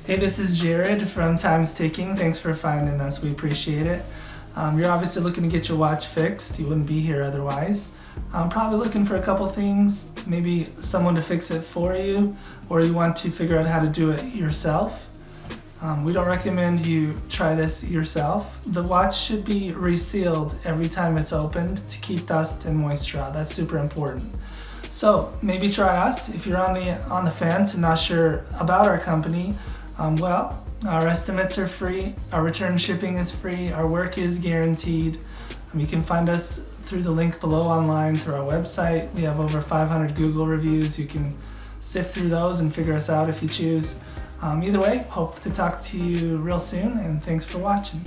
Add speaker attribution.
Speaker 1: Hey, this is Jared from Time's Ticking. Thanks for finding us. We appreciate it. You're obviously looking to get your watch fixed. You wouldn't be here otherwise. I'm probably looking for a couple things, maybe someone to fix it for you, or you want to figure out how to do it yourself. We don't recommend you try this yourself. The watch should be resealed every time it's opened to keep dust and moisture out. That's super important. So maybe try us. If you're on the fence and not sure about our company, our estimates are free, our return shipping is free, our work is guaranteed. You can find us through the link below online through our website. We have over 500 Google reviews. You can sift through those and figure us out if you choose. Either way, hope to talk to you real soon, and thanks for watching.